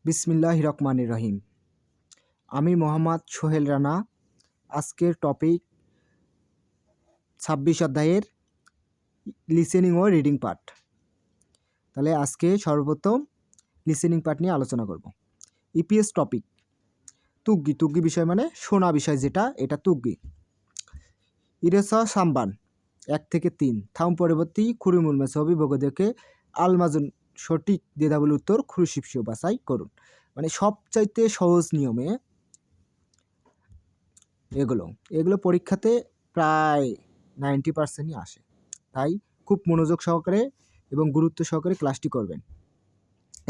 বিসমিল্লাহির রহমানির রহিম। আমি মোহাম্মদ সোহেল রানা। আজকের টপিক 26 অধ্যায়ের লিসেনিং ও রিডিং পার্ট। তাহলে আজকে সর্বপ্রথম লিসেনিং পার্ট নিয়ে আলোচনা করব। EPS topic তুগ্গি। তুগ্গি বিষয় মানে শোনা বিষয়, যেটা এটা তুগ্গি। ইরেসা সাম্বান 1 থেকে 3 থাম পরবর্তী খুরিমুল মেসবি বগদেকে আলমাজুন সঠিক দ্বিধাবলী উত্তর খুরুশিপসিও বাছাই করুন। মানে সবচাইতে সহজ নিয়মে এগুলো পরীক্ষাতে প্রায় 90%ই আসে। তাই খুব মনোযোগ সহকারে এবং গুরুত্ব সহকারে ক্লাসটি করবেন।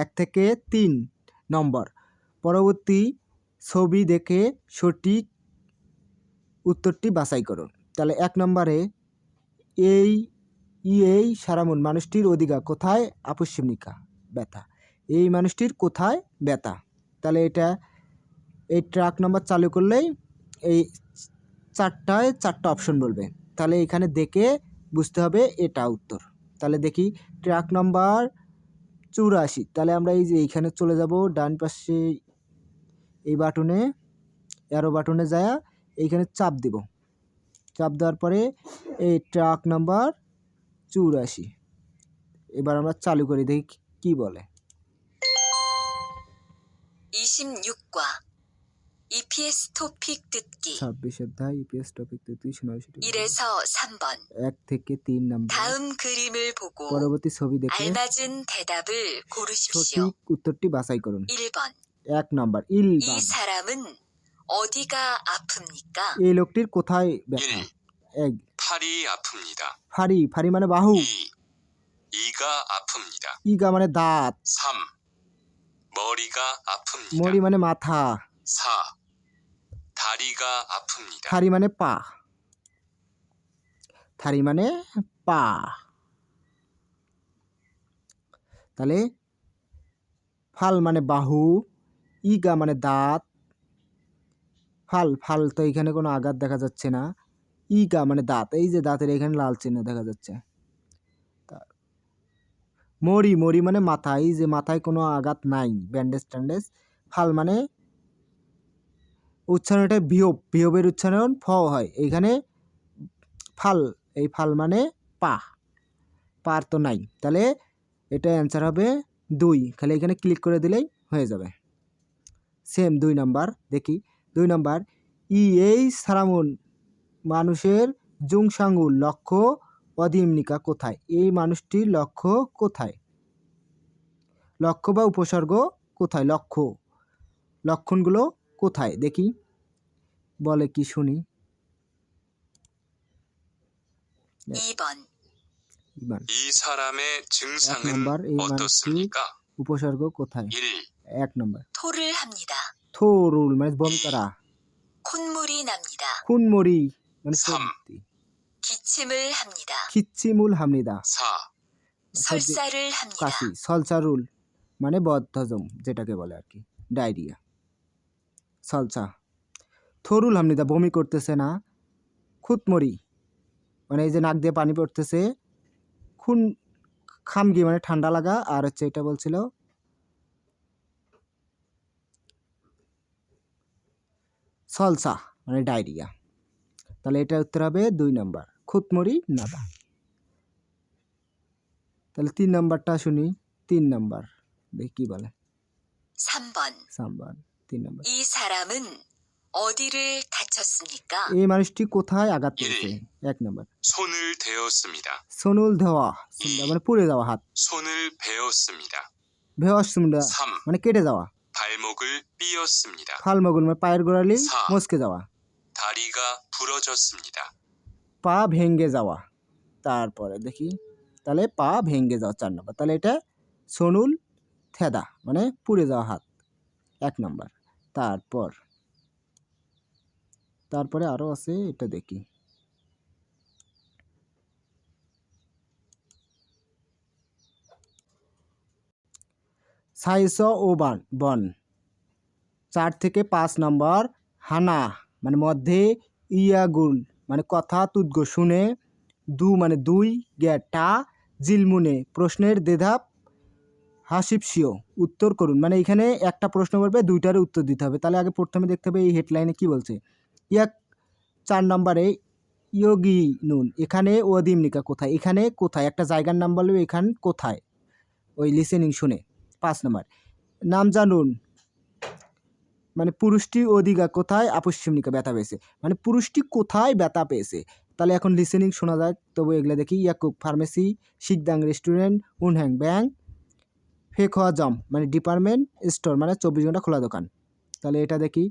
1 থেকে 3 নম্বর পরবর্তী ছবি দেখে সঠিক উত্তরটি বাছাই করুন। তাহলে 1 নম্বরে এই সারামুন মানুষটির অধিকার কোথায় আপসীমিকা ব্যথা। এই মানুষটির কোথায় ব্যথা। তাহলে এই ট্রাক নাম্বার চালু করলেই এই চারটা অপশন বলবে। তাহলে এখানে দেখে বুঝতে হবে এটা উত্তর। তাহলে দেখি ট্রাক নাম্বার 84। তাহলে আমরা এই যে এইখানে চলে যাব, ডান পাশে এই বাটনে অ্যারো বাটনে যায় এইখানে চাপ দিব। চাপ দেওয়ার পরে এই ট্রাক নাম্বার 84 এবার আমরা চালু করে দেখি কি বলে। 26과 EPS 토픽 듣기 26 অধ্যায় ইপিএস টপিক 1에서 3번 1 থেকে 3 নম্বর 다음 그림을 보고 পরবর্তী ছবি দেখে 알맞은 대답을 고르십시오. সঠিক উত্তরটি বাছাই করুন। 1번 1 নম্বর 이 ইলবান। 사람은 어디가 아픕니까? এই লোকটির কোথায় ব্যথা। 1 팔이 아픕니다. ফাড়ি মানে বাহু। 2. 이가 아픕니다. ইগা মানে দাঁত। 3. 머리가 아픕니다. মরি মানে মাথা। 4. 다리가 아픕니다. থারি মানে পা। থারি মানে পা। তাহলে ফাল মানে বাহু, ইগা মানে দাঁত। ফাল তো এখানে কোনো আঘাত দেখা যাচ্ছে না। ইগা মানে দাঁত, এই যে দাঁতের এখানে লাল চিহ্ন দেখা যাচ্ছে। মরি মানে মাথা, এই যে মাথায় কোনো আঘাত নাই, ব্যান্ডেজ ট্যান্ডেজ। ফাল মানে উচ্চারণটা বিহবের উচ্চারণ ফ হয় এইখানে। ফাল, এই ফাল মানে পা, পার তো নাই। তাহলে এটা অ্যান্সার হবে 2। খালি এখানে ক্লিক করে দিলেই হয়ে যাবে। সেম 2 নাম্বার দেখি। 2 নাম্বার এই সারামুন মানুষের জুংসাঙ্গুল লক্ষ্য অধিমনিকা কোথায়। এই মানুষটির লক্ষ্য কোথায়। লক্ষ্য বা উপসর্গ কোথায়, লক্ষণগুলো কোথায় দেখি বলে কি শুনি। 2번 ইমান। 이 사람의 1 증상은 নম্বর এই মানুষটির 어떻습니까? উপসর্গ কোথায়। 1. 1 নম্বর 토를 합니다. থোরুল মানে বমি করা। 콧물이 납니다. খুনমরি মানে 3. সর্দি। 기침을 합니다. খিচ্ছিমুল হামনিদা 4. 설사를 합니다. কাশি। সলসারুল মানে বদহজম, যেটাকে বলে আর কি, ডায়রিয়া। সলসা। থরুল হামনিদা বমি করতেছে না। খুতমরি মানে এই যে নাক দিয়ে পানি পড়তেছে। খামগি মানে ঠান্ডা লাগা। আর হচ্ছে এটা বলছিল সলসা মানে ডায়রিয়া। তাহলে এটা উত্তর হবে 2 নম্বর খুতমরি নাদা। তাহলে 3 নম্বরটা শুনি। 3 নম্বর দেখি কি বলে। 3번 3 নম্বর 이 사람은 어디를 다쳤습니까? এই মানুষটি কোথায় আঘাত পেয়েছে। 1 নম্বর 손을 대었습니다. সোনুল ধোয়া মানে পুড়ে যাওয়া হাত। 손을 베었습니다. ভেওয়াসুমডা 3. মানে কেটে যাওয়া। 발목을 삐었습니다. ফালমগুল মানে পায়ের গোড়ালি মচকে যাওয়া। 다리가 부러졌습니다. পা ভেঙে যাওয়া। তারপরে দেখি, তাহলে পা ভেঙে যাওয়া 4 নম্বর। তাহলে এটা সোনুল থেদা মানে পুড়ে যাওয়া হাত 1 নম্বর। তারপরে আরো আছে, এটা দেখি। সাইস ও বন 4 থেকে 5 নম্বর হানা মানে মধ্যে, ইয়াগুল মানে কথা তুদ্গ শুনে, মানে 2 গেটা জিলমুনে প্রশ্নের দেধাপ হাসিপসিও উত্তর করুন, মানে এখানে একটা প্রশ্ন করবে, দুইটারও উত্তর দিতে হবে। তাহলে আগে প্রথমে দেখতে হবে এই হেডলাইনে কি বলছে। ইয়াক 4 নম্বরে ইয়োগি নুন, এখানে ওদিমনিকা কোথায়, এখানে কোথায়, একটা জায়গার নাম বলবে, এখানে কোথায়, ওই লিসেনিং শুনে। 5 নম্বর নাম জানুন, মানে পুরুষটি অধিকা কোথায় আপশ্চিমনিকা ব্যথা পেয়েছে, মানে পুরুষটি কোথায় ব্যথা পেয়েছে। তাহলে এখন লিসেনিং শোনা যায়, তবু এগুলো দেখি। ইয়াকুক ফার্মেসি, শিকদাং রেস্টুরেন্ট, উনহ্যাং ব্যাংক, ফেক হওয়া জম মানে ডিপার্টমেন্ট স্টোর মানে 24 ঘন্টা খোলা দোকান। তাহলে এটা দেখি।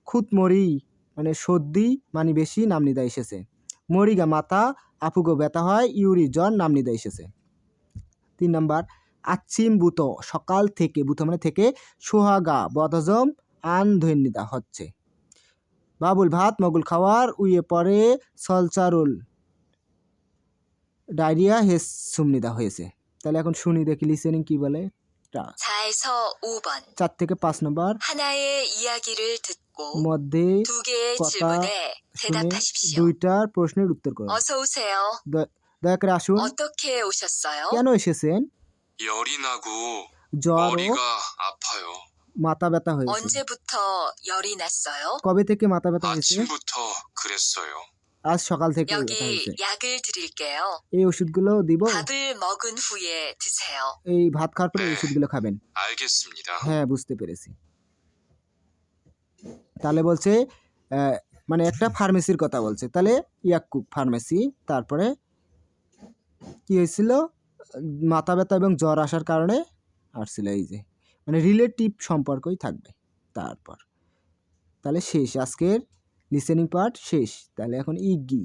খুঁতমরি মানে সর্দি মানে বেশি, নামনিদা এসেছে। মরিগা মাথা, আপুগো ব্যথা হয়, ইউরি জ্বর, নামনিদা এসেছে। 3 নম্বর আচ্ছিম বুত সকাল থেকে, বুত মানে থেকে, সোহাগা বদহজম, আন ধৈন্যতা হচ্ছে। বাবুল ভাত মগুল খাওয়ার, উইয়ে পরে সলচারুল ডায়রিয়া হেস সুমনিদা হয়েছে। তাহলে এখন শুনি দেখি লিসেনিং কি বলে। 4에서 5번. 4 থেকে 5 নম্বর 하나의 이야기를 듣고 মধ্যে 2개의 কথা 질문에 শুনে 대답하십시오. 2টার প্রশ্নের উত্তর করুন। 어서 오세요. দয়া করে আসুন। 어떻게 오셨어요? কেন এসেছেন? 열이 나고 জ্বর ও 머리가 아파요. মাথা ব্যথা হয়েছে। 언제부터 열이 났어요? কবে থেকে মাথা ব্যথা হয়েছে? 아침부터 그랬어요. আজ সকাল থেকে ব্যথা 여기 হয়েছে। 약을 드릴게요. এই ওষুধগুলো দিব। 밥을 먹은 후에 드세요. এই ভাত খাওয়ার পরে এই ওষুধগুলো খাবেন। 알겠습니다. হ্যাঁ, বুঝতে পেরেছি। তাহলে বলছে মানে একটা ফার্মেসির কথা বলছে। তাহলে ইয়াকুক ফার্মেসি, তারপরে কি হয়েছিল, মাথা ব্যথা এবং জ্বর আসার কারণে আসছিল। এই যে মানে রিলেটিভ সম্পর্কই থাকবে তারপর। তাহলে শেষ, আজকের লিসেনিং পার্ট শেষ। তাহলে এখন ইগি,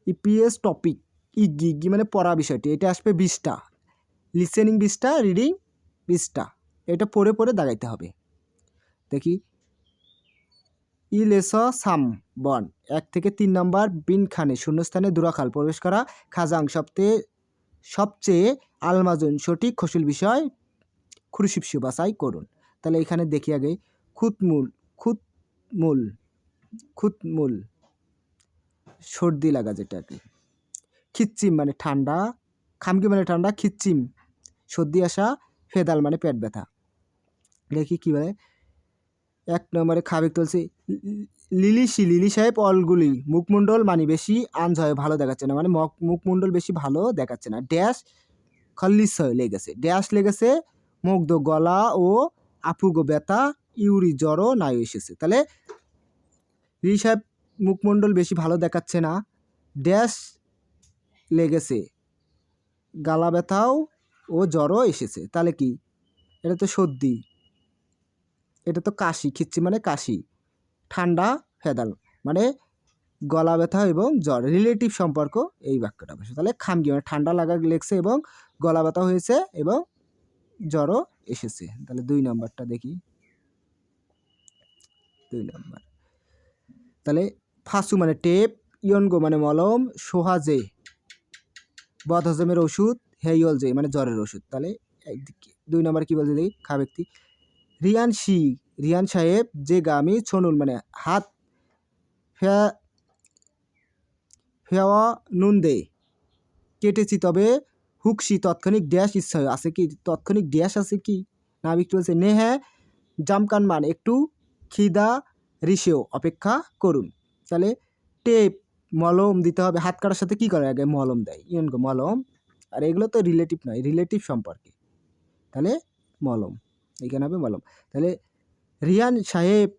ইপিএস টপিক, ইগি ইগি মানে পড়া বিষয়টি। এটা আসবে 20টা, লিসেনিং 20টা, রিডিং 20টা। এটা পড়ে পড়ে দাগাইতে হবে। দেখি ইলেস সাম বন 1 থেকে 3 নম্বর বিনখানে শূন্যস্থানে দুরাখাল প্রবেশ করা, খাজাং সবচেয়ে আলমাজুন সঠিক খসুল বিষয় খুরশিপসু বাছাই করুন। তাহলে এখানে দেখি আগে খুতমুল সর্দি লাগা, যেটা আর কি। খিচ্চিম মানে ঠান্ডা, খামকি মানে ঠান্ডা, খিচ্চিম সর্দি আসা, ফেদাল মানে পেট ব্যথা। দেখি কী বলে। 1 নম্বরে খাবিক তুলছি, লিলি সাহেব অলগুলি মুখমণ্ডল মানে বেশি আনজয় ভালো দেখাচ্ছে না, মানে মুখমণ্ডল বেশি ভালো দেখাচ্ছে না। ড্যাশ খল্লিস লেগেছে, ড্যাশ লেগেছে, মুগ্ধ গলা ও আপুগো ব্যথা, ইউরি জ্বরও নাই এসেছে। তাহলে লিলি সাহেব মুখমণ্ডল বেশি ভালো দেখাচ্ছে না, ড্যাশ লেগেছে, গালা ব্যথাও ও জ্বরও এসেছে। তাহলে কি, এটা তো সর্দি, এটা তো কাশি, খিচ্ছি মানে কাশি, ঠান্ডা ফেদাল মানে গলা ব্যথা এবং জ্বর, রিলেটিভ সম্পর্ক এই বাক্যটা বসে। তাহলে খামগি মানে ঠান্ডা লাগা লেগেছে এবং গলা ব্যথা হয়েছে এবং জ্বরও এসেছে। তাহলে 2 নম্বরটা দেখি। 2 নম্বর তাহলে ফাসু মানে টেপ, ইয়নগো মানে মলম, সোহাজে বদহজমের ওষুধ, হেইল যে মানে জ্বরের ওষুধ। তাহলে 2 নম্বর কি বলছে দেখি। খা ব্যক্তি রিয়ান সাহেব যে গামি ছনুল মানে হাত ফেওয়া নুন দে কেটেছি, তবে হুকসি তৎক্ষণিক ড্যাশ ইচ্ছা আছে কি, তৎক্ষণিক ড্যাশ আছে কি। নাবিক বলছে নে হ্যাঁ জামকান মান একটু খিদা রিসেও অপেক্ষা করুন। তাহলে টেপ মলম দিতে হবে, হাত কাটার সাথে কী করে আগে মলম দেয়, ইয়নগো মলম। আর এগুলো তো রিলেটিভ নয়, রিলেটিভ সম্পর্কে। তাহলে মলম, এখানে হবে মলম। তাহলে রিয়ান সাহেব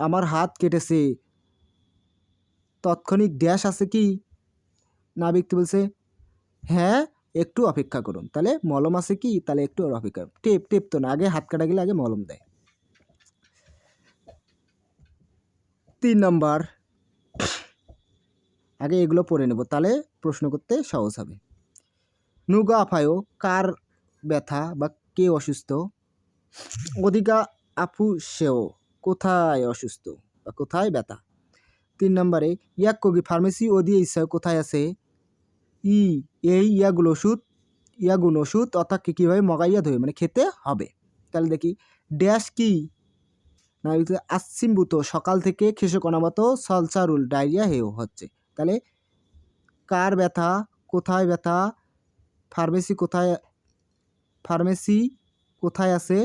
আমার হাত কেটেছে, তৎক্ষণিক ড্যাশ আছে কি। নাবিক বলছে হ্যাঁ একটু অপেক্ষা করুন। তাহলে মলম আছে কি, তাহলে একটু অপেক্ষা। টেপ তো না, আগে হাত কাটা গেলে আগে মলম দেয়। 3 নম্বর আগে এগুলো পড়ে নেব, তাহলে প্রশ্ন করতে সহজ হবে। নুগা আফায়ো কার ব্যথা বা কে অসুস্থ, অধিকা আপু সেও কোথায় অসুস্থ বা কোথায় ব্যথা। 3 নম্বরে ইয়াকগি ফার্মেসি ওদি ইচ্ছা কোথায় আছে, এই ইয়াগুন ওষুধ অর্থাৎ কীভাবে মগাইয়া ধরে মানে খেতে হবে। তাহলে দেখি ড্যাশ কি না, আশ্চিমভূত সকাল থেকে খেসো কণামতো সলসারুল ডায়রিয়া হেও হচ্ছে। তাহলে কার ব্যথা, কোথায় ব্যথা, ফার্মেসি কোথায় আছে,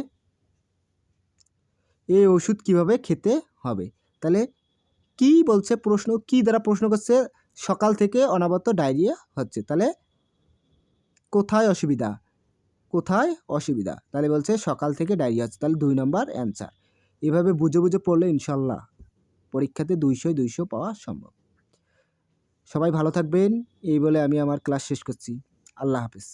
এই ওষুধ কিভাবে খেতে হবে। তাহলে কি বলছে প্রশ্ন, কি দ্বারা প্রশ্ন করছে, সকাল থেকে অনবরত ডায়রিয়া হচ্ছে, তাহলে কোথায় অসুবিধা, তাহলে বলছে সকাল থেকে ডায়রিয়া হচ্ছে, তাহলে 2 নম্বর অ্যান্সার। এভাবে বুঝে বুঝে পড়লে ইনশাল্লাহ পরীক্ষাতে 200 পাওয়া সম্ভব। সবাই ভালো থাকবেন, এই বলে আমি আমার ক্লাস শেষ করছি। আল্লাহ হাফেজ।